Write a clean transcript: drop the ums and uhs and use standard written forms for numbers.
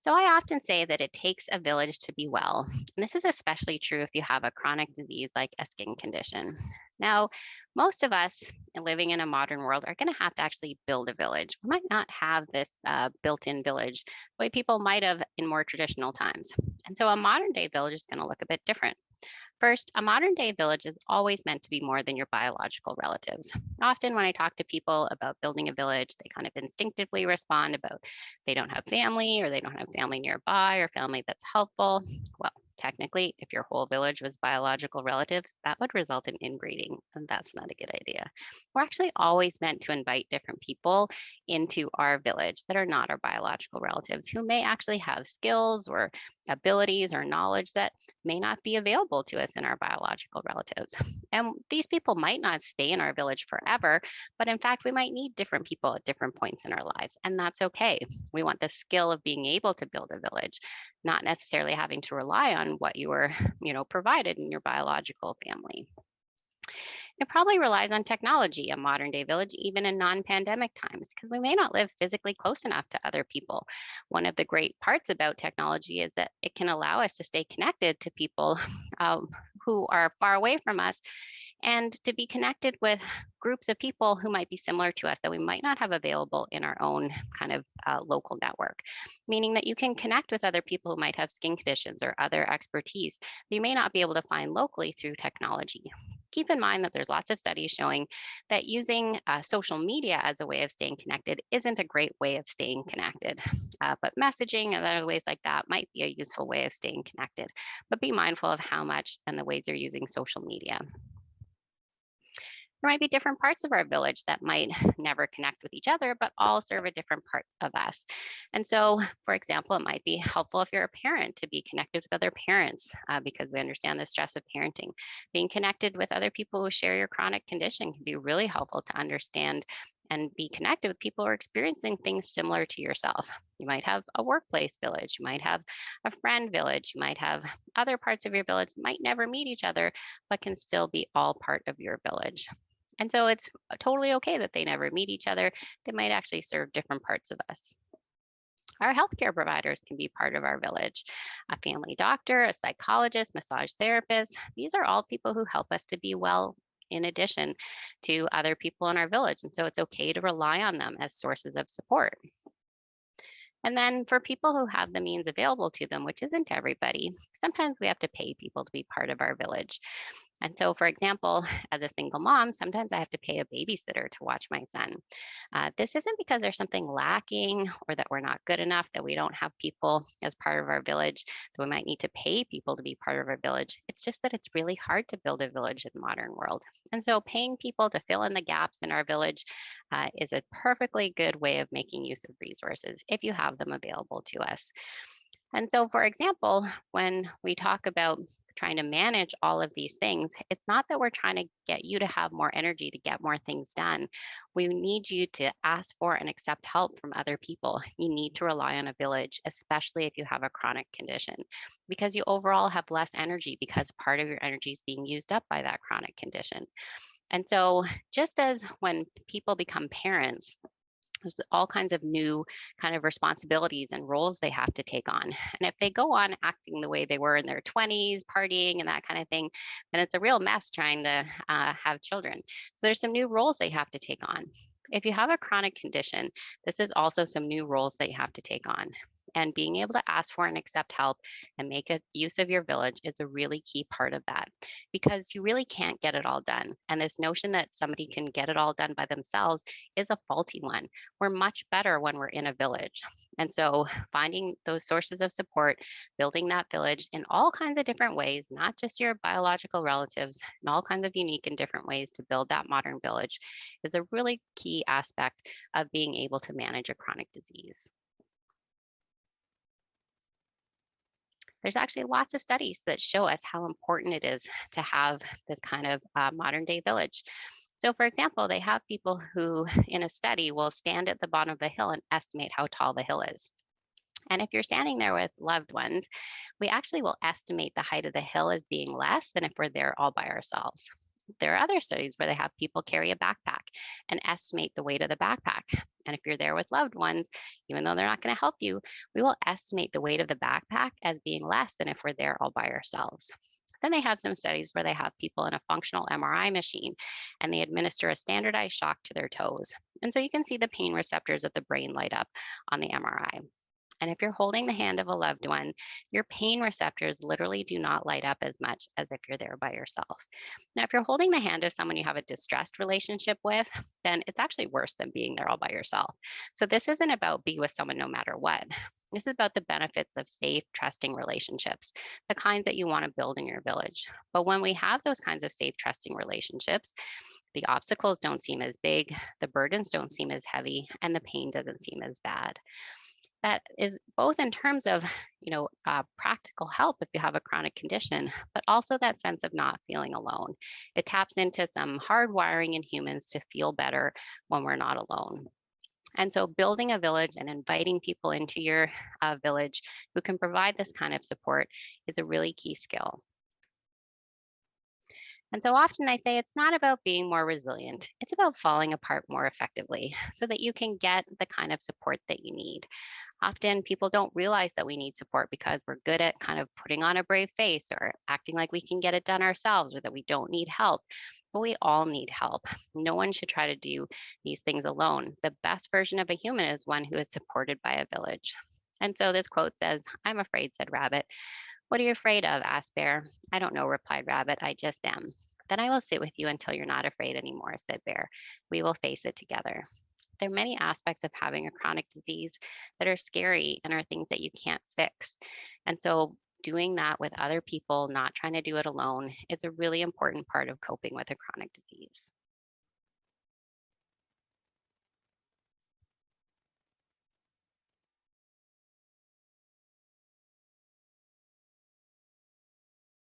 So I often say that it takes a village to be well. And this is especially true if you have a chronic disease like a skin condition. Now, most of us living in a modern world are going to have to actually build a village. We might not have this built in village the way people might have in more traditional times. And so a modern day village is going to look a bit different. First, a modern day village is always meant to be more than your biological relatives. Often, when I talk to people about building a village, they kind of instinctively respond about they don't have family or they don't have family nearby or family that's helpful. Well, technically, if your whole village was biological relatives, that would result in inbreeding, and that's not a good idea. We're actually always meant to invite different people into our village that are not our biological relatives who may actually have skills or abilities or knowledge that may not be available to us in our biological relatives. And these people might not stay in our village forever, but in fact, we might need different people at different points in our lives, and that's okay. We want the skill of being able to build a village, not necessarily having to rely on what you were, provided in your biological family. It probably relies on technology, a modern day village, even in non pandemic times, because we may not live physically close enough to other people. One of the great parts about technology is that it can allow us to stay connected to people who are far away from us and to be connected with groups of people who might be similar to us that we might not have available in our own kind of local network, meaning that you can connect with other people who might have skin conditions or other expertise that you may not be able to find locally through technology. Keep in mind that there's lots of studies showing that using social media as a way of staying connected isn't a great way of staying connected. But messaging and other ways like that might be a useful way of staying connected. But be mindful of how much and the ways you're using social media. There might be different parts of our village that might never connect with each other, but all serve a different part of us. And so, for example, it might be helpful if you're a parent to be connected with other parents because we understand the stress of parenting. Being connected with other people who share your chronic condition can be really helpful to understand and be connected with people who are experiencing things similar to yourself. You might have a workplace village, you might have a friend village, you might have other parts of your village that might never meet each other, but can still be all part of your village. And so it's totally okay that they never meet each other. They might actually serve different parts of us. Our healthcare providers can be part of our village. A family doctor, a psychologist, massage therapist, these are all people who help us to be well in addition to other people in our village. And so it's okay to rely on them as sources of support. And then for people who have the means available to them, which isn't everybody, sometimes we have to pay people to be part of our village. And so, for example, as a single mom, sometimes I have to pay a babysitter to watch my son. This isn't because there's something lacking or that we're not good enough, that we don't have people as part of our village, that we might need to pay people to be part of our village. It's just that it's really hard to build a village in the modern world. And so, paying people to fill in the gaps in our village is a perfectly good way of making use of resources if you have them available to us. And so, for example, when we talk about trying to manage all of these things, it's not that we're trying to get you to have more energy to get more things done. We need you to ask for and accept help from other people. You need to rely on a village, especially if you have a chronic condition, because you overall have less energy because part of your energy is being used up by that chronic condition. And so, just as when people become parents, there's all kinds of new kind of responsibilities and roles they have to take on. And if they go on acting the way they were in their 20s, partying and that kind of thing, then it's a real mess trying to have children. So there's some new roles they have to take on. If you have a chronic condition, this is also some new roles that you have to take on. And being able to ask for and accept help and make a use of your village is a really key part of that, because you really can't get it all done. And this notion that somebody can get it all done by themselves is a faulty one. We're much better when we're in a village. And so finding those sources of support, building that village in all kinds of different ways, not just your biological relatives, in all kinds of unique and different ways to build that modern village is a really key aspect of being able to manage a chronic disease. There's actually lots of studies that show us how important it is to have this kind of modern day village. So, for example, they have people who, in a study, will stand at the bottom of a hill and estimate how tall the hill is. And if you're standing there with loved ones, we actually will estimate the height of the hill as being less than if we're there all by ourselves. There are other studies where they have people carry a backpack and estimate the weight of the backpack. And if you're there with loved ones, even though they're not going to help you, we will estimate the weight of the backpack as being less than if we're there all by ourselves. Then they have some studies where they have people in a functional MRI machine and they administer a standardized shock to their toes. And so you can see the pain receptors of the brain light up on the MRI. And if you're holding the hand of a loved one, your pain receptors literally do not light up as much as if you're there by yourself. Now, if you're holding the hand of someone you have a distressed relationship with, then it's actually worse than being there all by yourself. So this isn't about be with someone no matter what. This is about the benefits of safe, trusting relationships, the kinds that you want to build in your village. But when we have those kinds of safe, trusting relationships, the obstacles don't seem as big, the burdens don't seem as heavy, and the pain doesn't seem as bad. That is both in terms of practical help if you have a chronic condition, but also that sense of not feeling alone. It taps into some hardwiring in humans to feel better when we're not alone. And so building a village and inviting people into your village who can provide this kind of support is a really key skill. And so often I say it's not about being more resilient. It's about falling apart more effectively so that you can get the kind of support that you need. Often people don't realize that we need support because we're good at kind of putting on a brave face or acting like we can get it done ourselves or that we don't need help. But we all need help. No one should try to do these things alone. The best version of a human is one who is supported by a village. And so this quote says, "I'm afraid," said Rabbit. "What are you afraid of?" asked Bear. "I don't know," replied Rabbit. "I just am." "Then I will sit with you until you're not afraid anymore," said Bear. "We will face it together." There are many aspects of having a chronic disease that are scary and are things that you can't fix. And so doing that with other people, not trying to do it alone, it's a really important part of coping with a chronic disease.